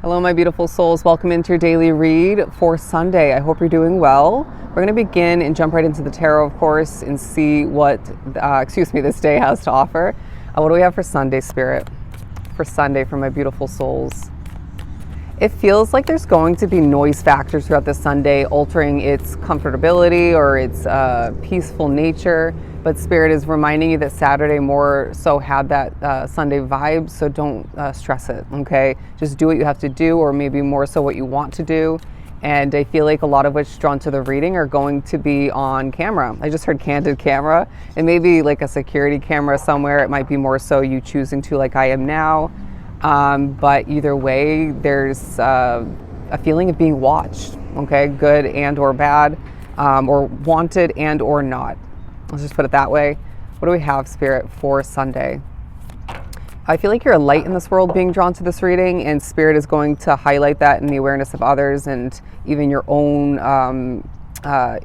Hello, my beautiful souls. Welcome into your daily read for Sunday. I hope you're doing well. We're going to begin and jump right into the tarot, of course, and see what, this day has to offer. What do we have for Sunday, Spirit? For Sunday, for my beautiful souls. It feels like there's going to be noise factors throughout this Sunday, altering its comfortability or its peaceful nature. But Spirit is reminding you that Saturday more so had that Sunday vibe, so don't stress it, okay? Just do what you have to do, or maybe more so what you want to do. And I feel like a lot of what's drawn to the reading are going to be on camera. I just heard candid camera, and maybe like a security camera somewhere. It might be more so you choosing to, like I am now. But either way, there's a feeling of being watched, okay? Good and or bad, or wanted and or not. Let's just put it that way. What do we have, Spirit, for Sunday? I feel like you're a light in this world being drawn to this reading, and Spirit is going to highlight that in the awareness of others, and even your own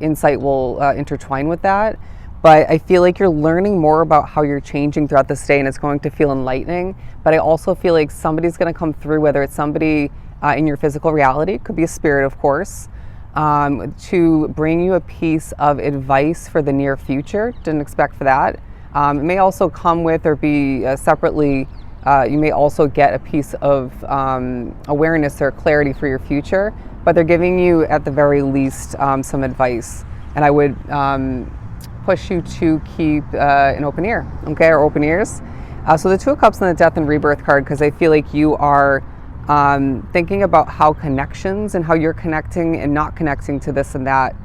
insight will intertwine with that. But I feel like you're learning more about how you're changing throughout this day, and it's going to feel enlightening. But I also feel like somebody's going to come through, whether it's somebody in your physical reality, could be a spirit, of course, to bring you a piece of advice for the near future. Didn't expect for that. It may also come with or be separately, you may also get a piece of awareness or clarity for your future, but they're giving you at the very least some advice. And I would push you to keep an open ear, okay, or open ears. So the Two of Cups and the Death and Rebirth card, because I feel like you are thinking about how connections and how you're connecting and not connecting to this and that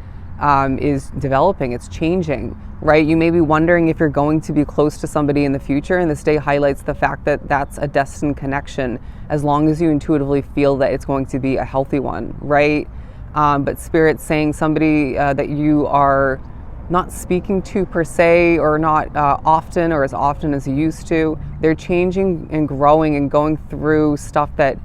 is developing, it's changing, right? You may be wondering if you're going to be close to somebody in the future, and this day highlights the fact that that's a destined connection, as long as you intuitively feel that it's going to be a healthy one, right? But Spirit's saying somebody that you are not speaking to per se, or not often or as often as you used to, they're changing and growing and going through stuff that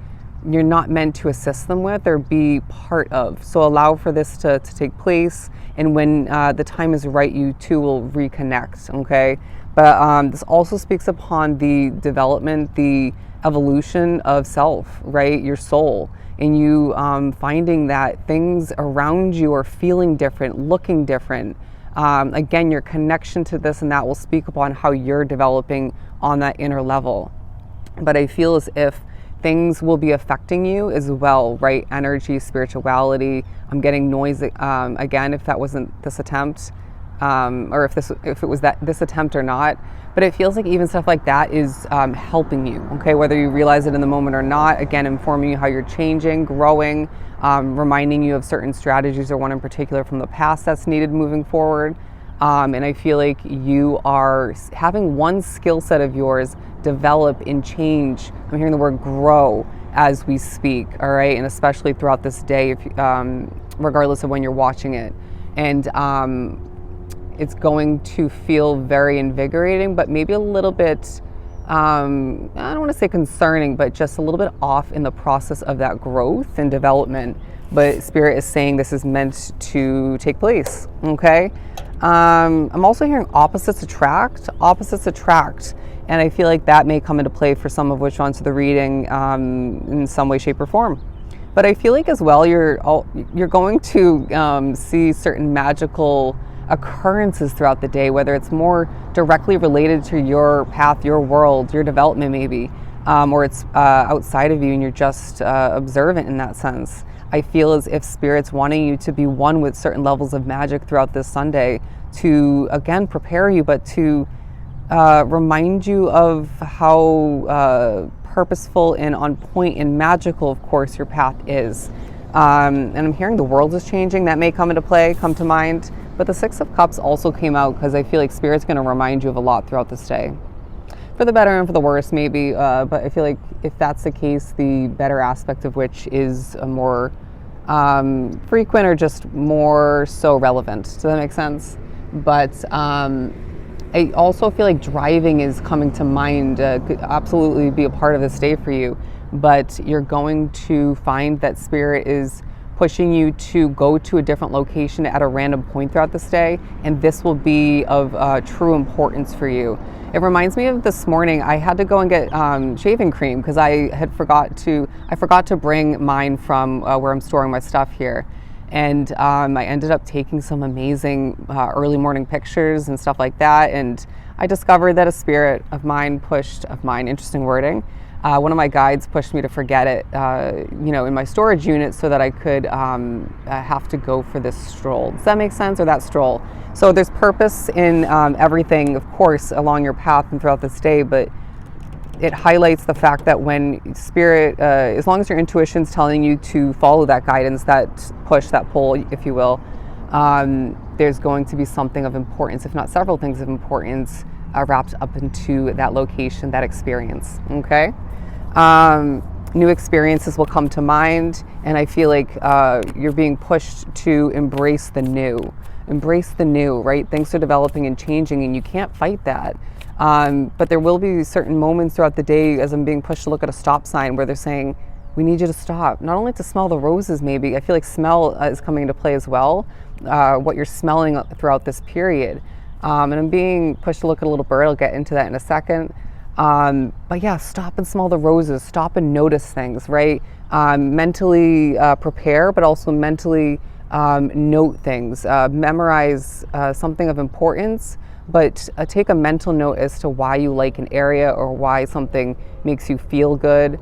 you're not meant to assist them with or be part of. So allow for this to take place, and when the time is right, you two will reconnect, okay? But this also speaks upon the development, the evolution of self, right? Your soul, and you finding that things around you are feeling different, looking different. Again, your connection to this and that will speak upon how you're developing on that inner level. But I feel as if things will be affecting you as well, right? Energy, spirituality. I'm getting noise again, if that wasn't this attempt, or if it was this attempt or not. But it feels like even stuff like that is helping you, okay? Whether you realize it in the moment or not, again, informing you how you're changing, growing, reminding you of certain strategies or one in particular from the past that's needed moving forward. And I feel like you are having one skill set of yours develop and change. I'm hearing the word grow as we speak, all right? And especially throughout this day, if regardless of when you're watching it. And it's going to feel very invigorating, but maybe a little bit, I don't want to say concerning, but just a little bit off in the process of that growth and development. But Spirit is saying this is meant to take place, okay? I'm also hearing opposites attract, and I feel like that may come into play for some of which onto the reading in some way, shape, or form. But I feel like as well you're going to see certain magical occurrences throughout the day, whether it's more directly related to your path, your world, your development maybe, or it's outside of you and you're just observant in that sense. I feel as if Spirit's wanting you to be one with certain levels of magic throughout this Sunday to, again, prepare you, but to remind you of how purposeful and on point and magical, of course, your path is. And I'm hearing the world is changing. That may come into play, come to mind. But the Six of Cups also came out because I feel like Spirit's going to remind you of a lot throughout this day. For the better and for the worse, maybe. But I feel like if that's the case, the better aspect of which is a more frequent or just more so relevant. Does that make sense? But I also feel like driving is coming to mind, could absolutely be a part of this day for you. But you're going to find that Spirit is pushing you to go to a different location at a random point throughout this day, and this will be of true importance for you. It reminds me of this morning, I had to go and get shaving cream because I had forgot to, I forgot to bring mine from where I'm storing my stuff here. And I ended up taking some amazing early morning pictures and stuff like that. And I discovered that a spirit of mine interesting wording, one of my guides pushed me to forget it, in my storage unit so that I could have to go for this stroll. Does that make sense? Or that stroll? So there's purpose in everything, of course, along your path and throughout this day, but it highlights the fact that when spirit, as long as your intuition's telling you to follow that guidance, that push, that pull, if you will, there's going to be something of importance, if not several things of importance, wrapped up into that location, that experience. Okay. New experiences will come to mind, and I feel like you're being pushed to embrace the new. Embrace the new, right? Things are developing and changing, and you can't fight that. But there will be certain moments throughout the day as I'm being pushed to look at a stop sign where they're saying, we need you to stop. Not only to smell the roses, maybe. I feel like smell is coming into play as well, what you're smelling throughout this period. And I'm being pushed to look at a little bird. I'll get into that in a second. But yeah, stop and smell the roses. Stop and notice things, right? Mentally prepare, but also mentally note things. Memorize something of importance, but take a mental note as to why you like an area or why something makes you feel good.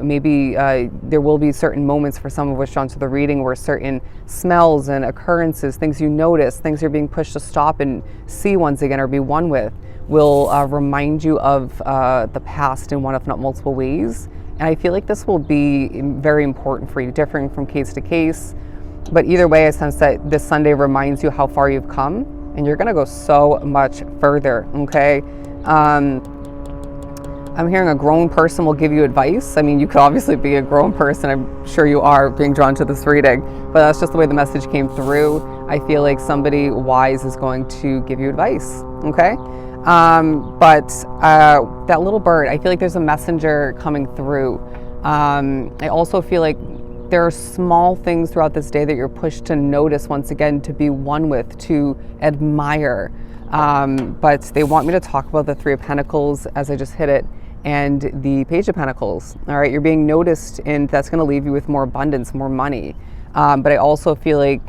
Maybe there will be certain moments for some of us drawn to the reading where certain smells and occurrences, things you notice, things you're being pushed to stop and see once again or be one with, will remind you of the past in one, if not multiple ways. And I feel like this will be very important for you, differing from case to case. But either way, I sense that this Sunday reminds you how far you've come, and you're gonna go so much further, okay? I'm hearing a grown person will give you advice. I mean, you could obviously be a grown person. I'm sure you are being drawn to this reading, but that's just the way the message came through. I feel like somebody wise is going to give you advice, okay? But that little bird, I feel like there's a messenger coming through. I also feel like there are small things throughout this day that you're pushed to notice once again, to be one with, to admire. But they want me to talk about the Three of Pentacles as I just hit it, and the Page of Pentacles. All right, you're being noticed, and that's going to leave you with more abundance, more money. But I also feel like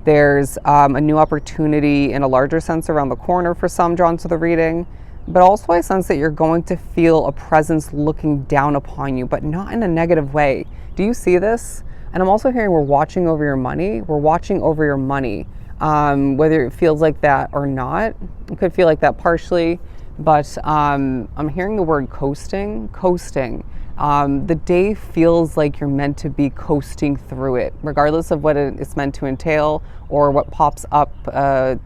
there's a new opportunity in a larger sense around the corner for some drawn to the reading. But also I sense that you're going to feel a presence looking down upon you, but not in a negative way. Do you see this? And I'm also hearing we're watching over your money. We're watching over your money. Whether it feels like that or not. It could feel like that partially, but I'm hearing the word coasting. The day feels like you're meant to be coasting through it, regardless of what it's meant to entail or what pops up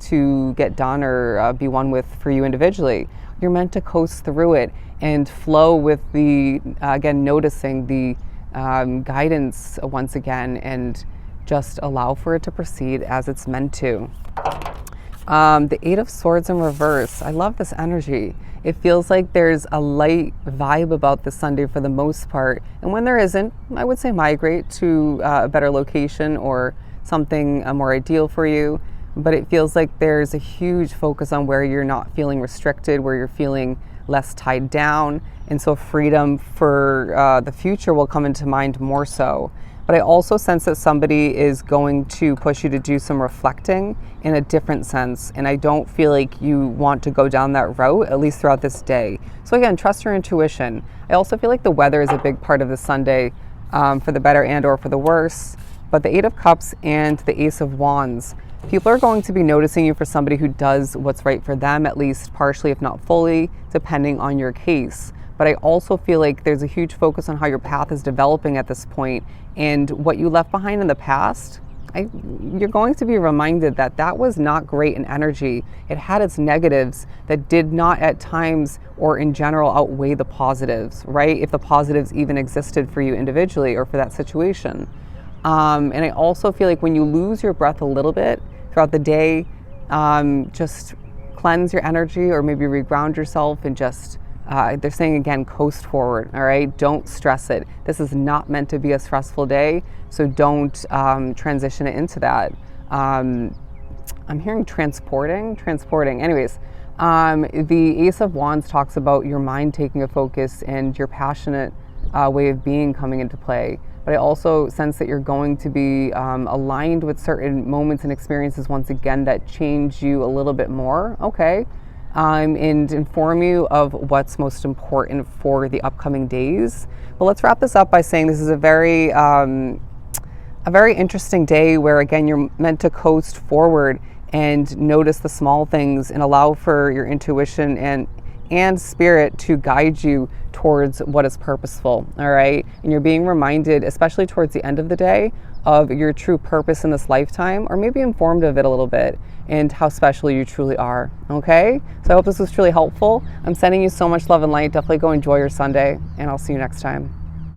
to get done or be one with for you individually. You're meant to coast through it and flow with the, again, noticing the guidance once again, and just allow for it to proceed as it's meant to. The Eight of Swords in reverse. I love this energy. It feels like there's a light vibe about this Sunday for the most part. And when there isn't, I would say migrate to a better location or something more ideal for you. But it feels like there's a huge focus on where you're not feeling restricted, where you're feeling less tied down. And so freedom for the future will come into mind more so. But I also sense that somebody is going to push you to do some reflecting in a different sense. And I don't feel like you want to go down that route, at least throughout this day. So again, trust your intuition. I also feel like the weather is a big part of this Sunday, for the better and or for the worse. But the Eight of Cups and the Ace of Wands, people are going to be noticing you for somebody who does what's right for them, at least partially, if not fully, depending on your case. But I also feel like there's a huge focus on how your path is developing at this point, and what you left behind in the past. You're going to be reminded that that was not great in energy. It had its negatives that did not at times or in general outweigh the positives, right? If the positives even existed for you individually or for that situation. And I also feel like when you lose your breath a little bit throughout the day, just cleanse your energy or maybe reground yourself and just they're saying again, coast forward, all right? Don't stress it. This is not meant to be a stressful day, so don't transition it into that. I'm hearing transporting. Anyways, the Ace of Wands talks about your mind taking a focus and your passionate way of being coming into play. But I also sense that you're going to be aligned with certain moments and experiences once again that change you a little bit more, okay? And inform you of what's most important for the upcoming days. But let's wrap this up by saying this is a very interesting day where, again, you're meant to coast forward and notice the small things and allow for your intuition and spirit to guide you towards what is purposeful, all right? And you're being reminded, especially towards the end of the day, of your true purpose in this lifetime, or maybe informed of it a little bit and how special you truly are, okay? So I hope this was truly helpful. I'm sending you so much love and light. Definitely go enjoy your Sunday, and I'll see you next time.